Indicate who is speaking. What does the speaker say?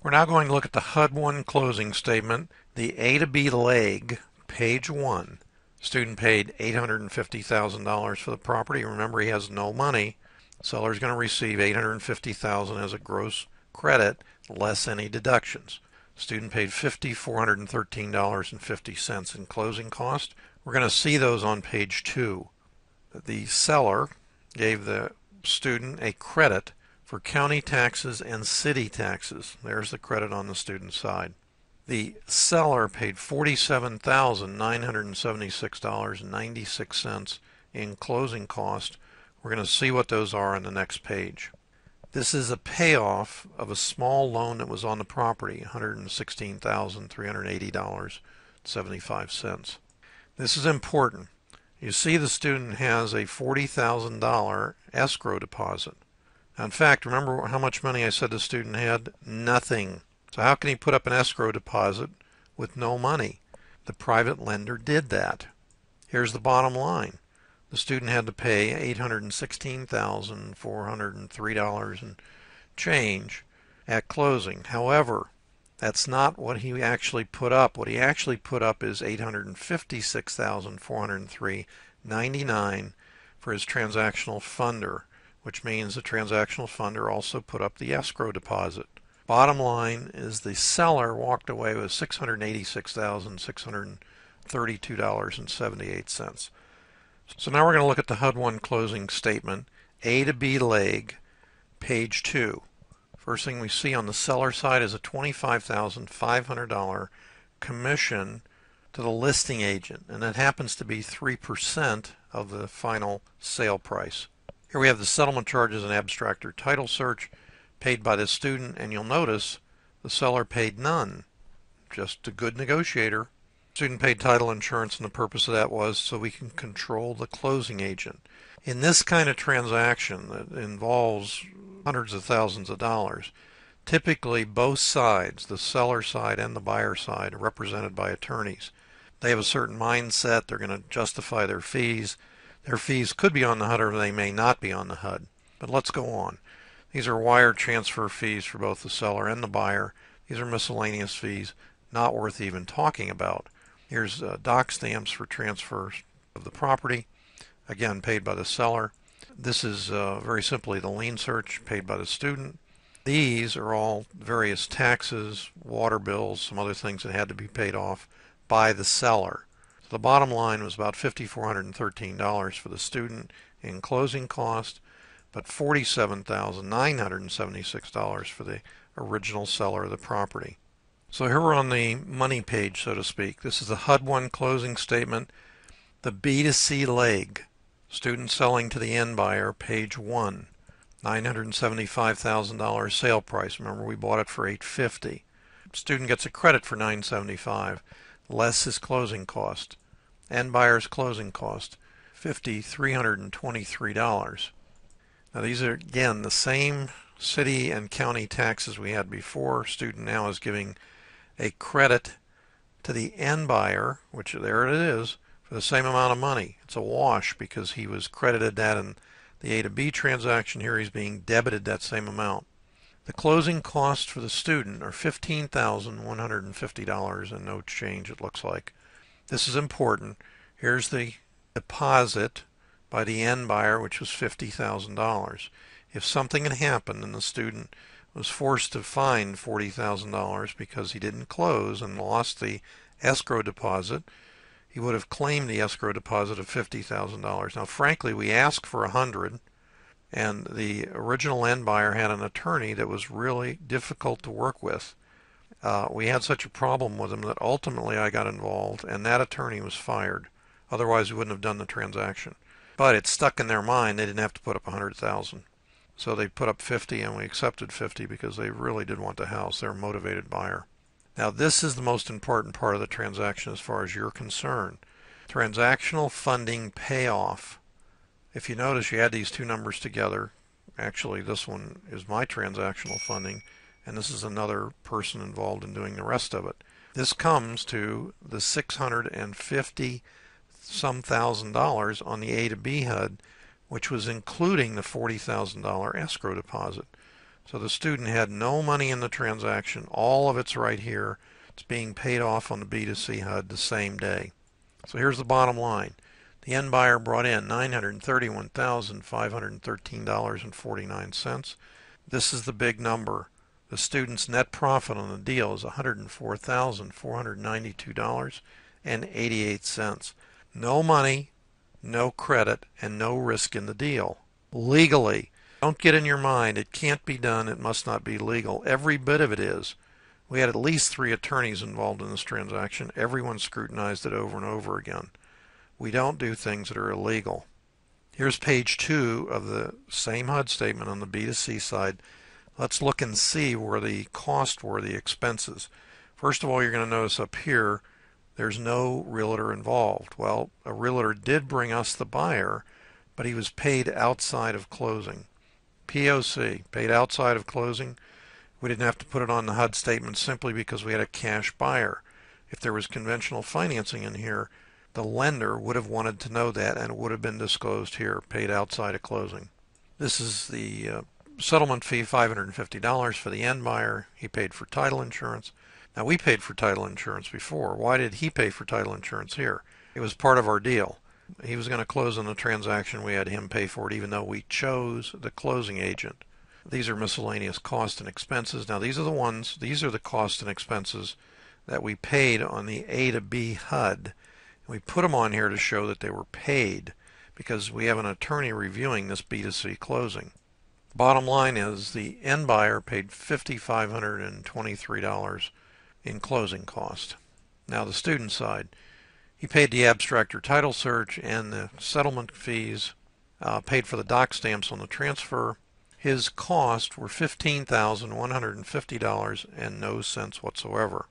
Speaker 1: We're now going to look at the HUD-1 closing statement, the A to B leg, page 1. Student paid $850,000 for the property. Remember, he has no money. Seller is going to receive $850,000 as a gross credit, less any deductions. Student paid $5,413.50 in closing cost. We're going to see those on page 2. The seller gave the student a credit for county taxes and city taxes. There's the credit on the student side. The seller paid $47,976.96 in closing cost. We're going to see what those are on the next page. This is a payoff of a small loan that was on the property, $116,380.75. This is important. You see the student has a $40,000 escrow deposit. Now, in fact, remember how much money I said the student had? Nothing. So how can he put up an escrow deposit with no money? The private lender did that. Here's the bottom line. The student had to pay $816,403 and change at closing. However, that's not what he actually put up. What he actually put up is $856,403.99 for his transactional funder, which means the transactional funder also put up the escrow deposit. Bottom line is the seller walked away with $686,632.78. So now we're going to look at the HUD-1 closing statement, A to B leg, page 2. First thing we see on the seller side is a $25,500 commission to the listing agent, and that happens to be 3% of the final sale price. Here we have the settlement charges and abstract or title search paid by the student, and you'll notice the seller paid none. Just a good negotiator. Student paid title insurance, and the purpose of that was so we can control the closing agent. In this kind of transaction that involves hundreds of thousands of dollars, typically both sides, the seller side and the buyer side, are represented by attorneys. They have a certain mindset. They're going to justify their fees. Their fees could be on the HUD or they may not be on the HUD. But let's go on. These are wire transfer fees for both the seller and the buyer. These are miscellaneous fees, not worth even talking about. Here's doc stamps for transfer of the property, again paid by the seller. This is very simply the lien search paid by the student. These are all various taxes, water bills, some other things that had to be paid off by the seller. So the bottom line was about $5,413 for the student in closing cost, but $47,976 for the original seller of the property. So here we're on the money page, so to speak. This is the HUD-1 closing statement, the B to C leg, student selling to the end buyer, page 1, $975,000 sale price. Remember, we bought it for $850. Student gets a credit for $975, less his closing cost. End buyer's closing cost, $5,323. Now these are, again, the same city and county taxes we had before. Student now is giving a credit to the end buyer, which there it is, for the same amount of money. It's a wash because he was credited that in the A to B transaction. Here he's being debited that same amount. The closing costs for the student are $15,150 and no change, it looks like. This is important. Here's the deposit by the end buyer, which was $50,000. If something had happened and the student was forced to find $40,000 because he didn't close and lost the escrow deposit, he would have claimed the escrow deposit of $50,000. Now, frankly, we asked for $100,000, and the original end buyer had an attorney that was really difficult to work with. We had such a problem with him that ultimately I got involved, and that attorney was fired. Otherwise, we wouldn't have done the transaction. But it stuck in their mind they didn't have to put up $100,000. So they put up $50,000, and we accepted $50,000 because they really did want the house. They're a motivated buyer. Now this is the most important part of the transaction as far as you're concerned. Transactional funding payoff. If you notice, you add these two numbers together. Actually, this one is my transactional funding, and this is another person involved in doing the rest of it. This comes to the $650-some thousand on the A to B HUD, which was including the $40,000 escrow deposit. So the student had no money in the transaction. All of it's right here. It's being paid off on the B2C HUD the same day. So here's the bottom line. The end buyer brought in $931,513.49. This is the big number. The student's net profit on the deal is $104,492.88. No money, no credit, and no risk in the deal. Legally. Don't get in your mind, it can't be done, it must not be legal. Every bit of it is. We had at least 3 attorneys involved in this transaction. Everyone scrutinized it over and over again. We don't do things that are illegal. Here's page 2 of the same HUD statement on the B2C side. Let's look and see where the costs were, the expenses. First of all, you're going to notice up here, there's no realtor involved. Well, a realtor did bring us the buyer, but he was paid outside of closing. POC, paid outside of closing. We didn't have to put it on the HUD statement simply because we had a cash buyer. If there was conventional financing in here, the lender would have wanted to know that, and it would have been disclosed here, paid outside of closing. This is the settlement fee, $550 for the end buyer. He paid for title insurance. Now, we paid for title insurance before. Why did he pay for title insurance here? It was part of our deal. He was going to close on the transaction. We had him pay for it, even though we chose the closing agent. These are miscellaneous costs and expenses. Now, these are the costs and expenses that we paid on the A to B HUD. We put them on here to show that they were paid because we have an attorney reviewing this B2C closing. Bottom line is the end buyer paid $5,523 in closing cost. Now the student side, he paid the abstractor title search and the settlement fees, paid for the doc stamps on the transfer. His costs were $15,150 and no cents whatsoever.